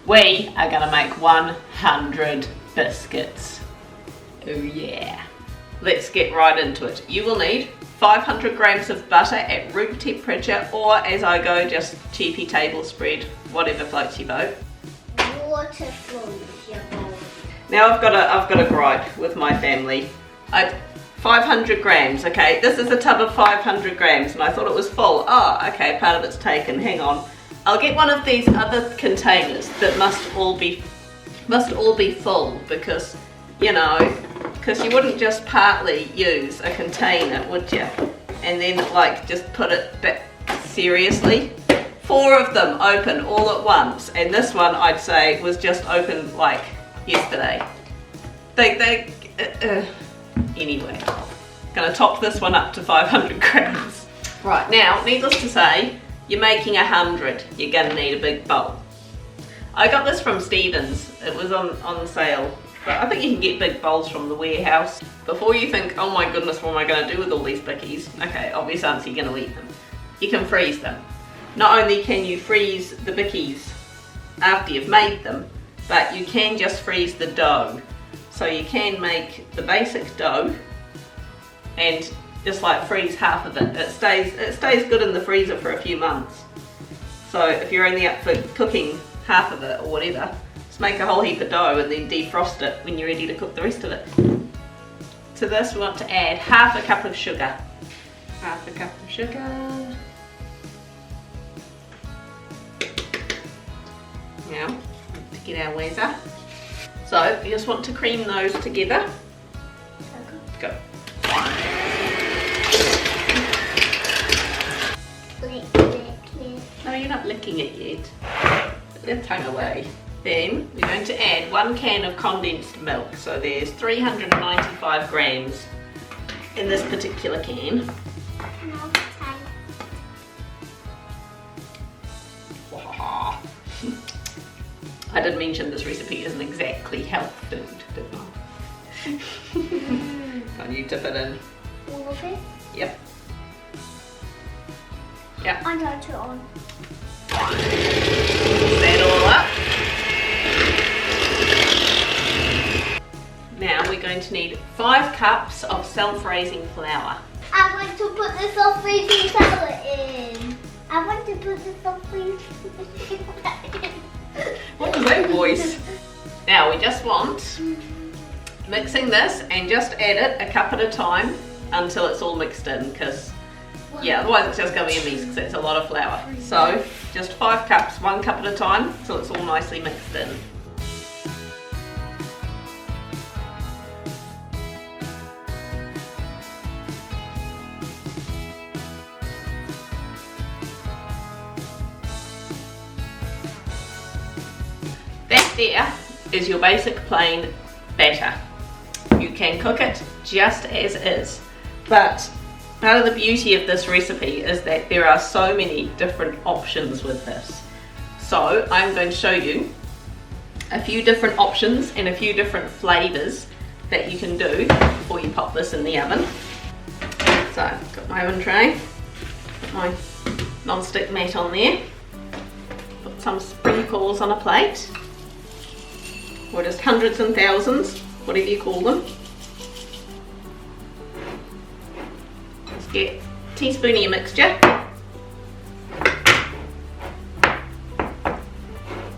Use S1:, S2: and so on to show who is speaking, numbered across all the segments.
S1: We are going to make 100 biscuits. Oh yeah. Let's get right into it. You will need 500 grams of butter at room temperature, or as I go, just cheapy table spread, whatever floats your boat.
S2: Water floats your boat.
S1: Now I've got a gripe with my family. 500 grams, okay, this is a tub of 500 grams and I thought it was full. Oh, okay, part of it's taken, hang on. I'll get one of these other containers that must all be full, because, you know, because you wouldn't just partly use a container, would you? And then like just put it back. Seriously? 4 of them open all at once, and this one I'd say was just opened like yesterday. Anyway, gonna top this one up to 500 grams. Right, now, needless to say, you're making 100, you're gonna need a big bowl. I got this from Stevens, it was on sale, but I think you can get big bowls from the warehouse. Before you think, oh my goodness, what am I gonna do with all these bickies? Okay, obvious answer, you're gonna eat them. You can freeze them. Not only can you freeze the bickies after you've made them, but you can just freeze the dough. So you can make the basic dough and just like freeze half of it. It stays good in the freezer for a few months. So if you're only up for cooking half of it or whatever, just make a whole heap of dough and then defrost it when you're ready to cook the rest of it. To this we want to add half a cup of sugar. Half a cup of sugar. Now, to get our whizzer. So you just want to cream those together. Go. No, you're not licking it yet. Put the tongue away. Then we're going to add 1 can of condensed milk. So there's 395 grams in this particular can. I did mention this recipe isn't exactly health food, didn't I? Can you dip it in?
S2: All of it?
S1: Yep. Yep.
S2: I got it on.
S1: Mix that all up. Now we're going to need 5 cups of self-raising flour.
S2: I want to put the self-raising flour in. I want to put the self-raising flour in.
S1: What was that voice? Now we just want mixing this and just add it a cup at a time until it's all mixed in, because yeah, otherwise it's just going to be a mess because it's a lot of flour. So just 5 cups, 1 cup at a time till it's all nicely mixed in. That there is your basic plain batter. You can cook it just as is, but part of the beauty of this recipe is that there are so many different options with this. So I'm going to show you a few different options and a few different flavours that you can do before you pop this in the oven. So I've got my oven tray, put my non-stick mat on there, put some sprinkles on a plate, or just hundreds and thousands, whatever you call them. Let's get a teaspoon of your mixture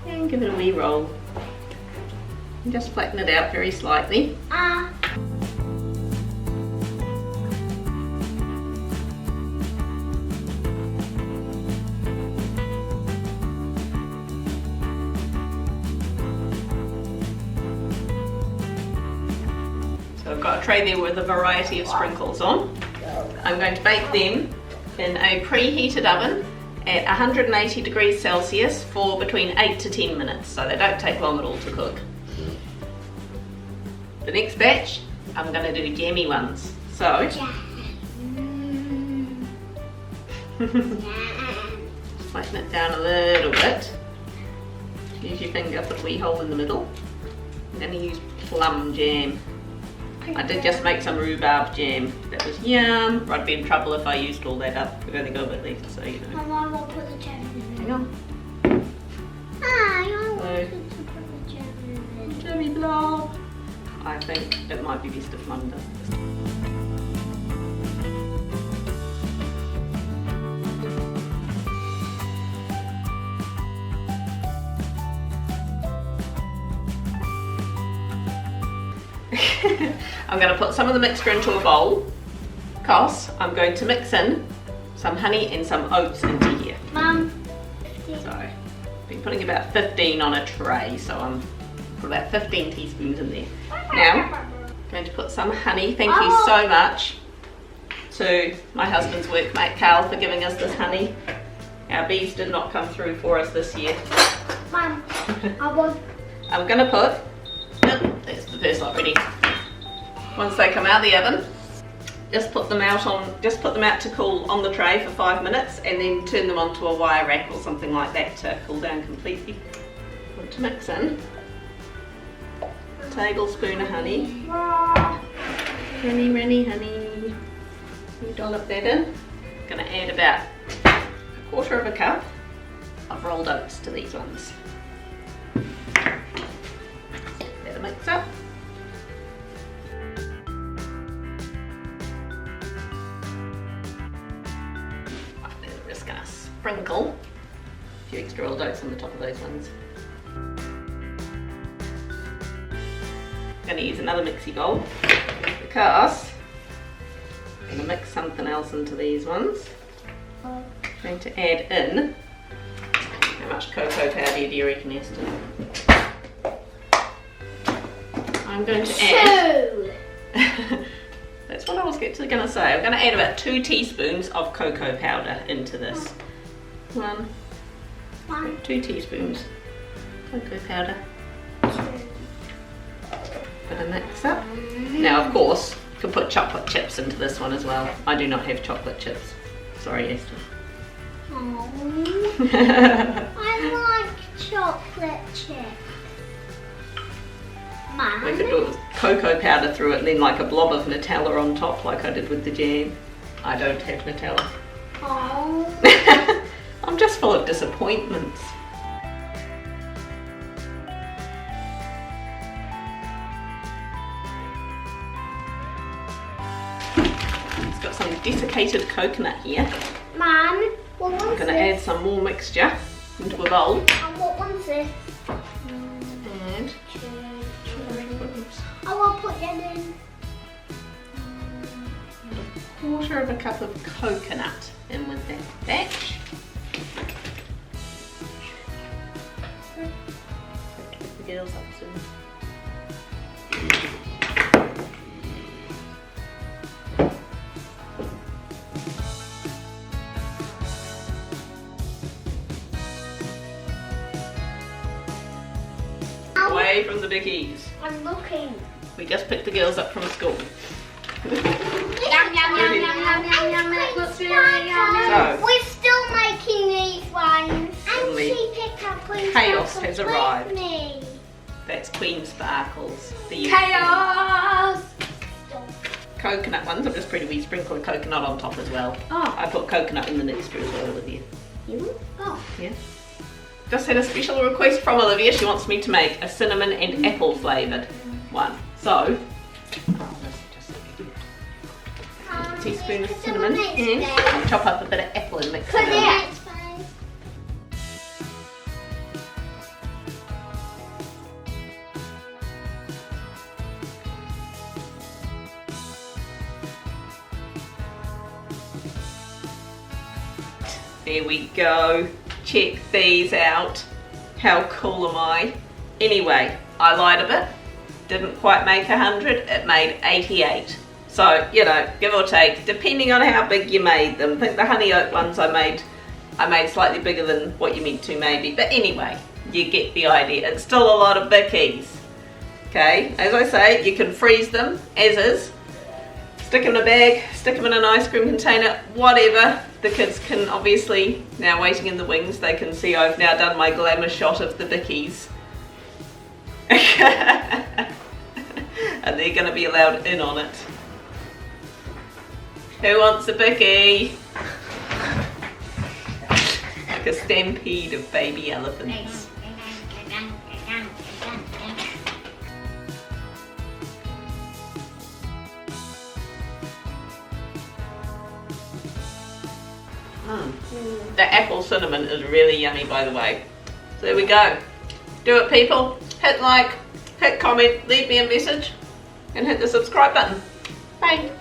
S1: and give it a wee roll. And just flatten it out very slightly. So I've got a tray there with a variety of sprinkles on. I'm going to bake them in a preheated oven at 180 degrees Celsius for between 8 to 10 minutes, so they don't take long at all to cook. The next batch, I'm going to do jammy ones. So, flatten it down a little bit. Use your finger, put a wee hole in the middle. I'm going to use plum jam. I did just make some rhubarb jam. That was yum. I'd be in trouble if I used all that up. We've only got a bit left, so you know.
S2: Mama, I won't put the jam in.
S1: Hang on.
S2: I won't put the
S1: it might be best if Mum does this. I'm going to put some of the mixture into a bowl because I'm going to mix in some honey and some oats into here.
S2: Mum.
S1: So I've been putting about 15 on a tray, so I'm put about 15 teaspoons in there. Now I'm going to put some honey. Thank you so much to my husband's workmate Carl for giving us this honey. Our bees did not come through for us this year.
S2: Mum, I want.
S1: I'm going to put, there's the first lot ready. Once they come out of the oven, just put them out to cool on the tray for 5 minutes and then turn them onto a wire rack or something like that to cool down completely. Want to mix in a tablespoon of honey. Honey. You dollop that in. Going to add about a quarter of a cup of rolled oats to these ones. Let it mix up. Sprinkle a few extra rolled oats on the top of those ones. I'm going to use another mixie bowl because I'm going to mix something else into these ones. I'm going to add in, how much cocoa powder do you reckon, Esther? I'm going to add, that's what I was going to say, I'm going to add about 2 teaspoons of cocoa powder into this. 2 teaspoons cocoa powder. Put a mix up. Now, of course, you can put chocolate chips into this one as well. I do not have chocolate chips. Sorry, Esther.
S2: Oh, I like chocolate chips. Mum.
S1: We could do cocoa powder through it and then like a blob of Nutella on top like I did with the jam. I don't have Nutella.
S2: Oh.
S1: I'm just full of disappointments. It's got some desiccated coconut here.
S2: Mum, what one's
S1: I'm going to add some more mixture into a bowl.
S2: And what one's this?
S1: And
S2: I want to put that in.
S1: a quarter of a cup of coconut in with that batch. Pick the girls up soon. Away from the biggies.
S2: I'm looking.
S1: We just picked the girls up from school.
S2: Yum, yum, yum, yum, yum, yum, yum. It looks really yummy.
S1: So,
S2: we're still making these ones. And
S1: Suddenly,
S2: she picked up Queen
S1: chaos
S2: Sparkles
S1: has arrived.
S2: with me.
S1: that's Queen Sparkles. The
S2: Chaos!
S1: coconut ones, I've just put a wee sprinkle of coconut on top as well.
S2: Oh.
S1: I put coconut in the mixture as well, Olivia.
S2: You? Oh.
S1: Yeah. Just had a special request from Olivia. She wants me to make a cinnamon and apple flavoured one. So, a teaspoon of cinnamon and I'll chop up a bit of apple and mix it in. There we go. Check these out. How cool am I? Anyway, I lied a bit. Didn't quite make 100, it made 88. So, you know, give or take, depending on how big you made them. I think the honey oat ones I made slightly bigger than what you meant to maybe. But anyway, you get the idea. It's still a lot of bickies. Okay, as I say, you can freeze them as is. Stick them in a bag, stick them in an ice cream container, whatever. The kids can obviously, now waiting in the wings, they can see I've now done my glamour shot of the bickies. And they're going to be allowed in on it. Who wants a bicky? Like a stampede of baby elephants. The apple cinnamon is really yummy, by the way. So there we go. Do it, people. Hit like, hit comment, leave me a message, and hit the subscribe button. Bye.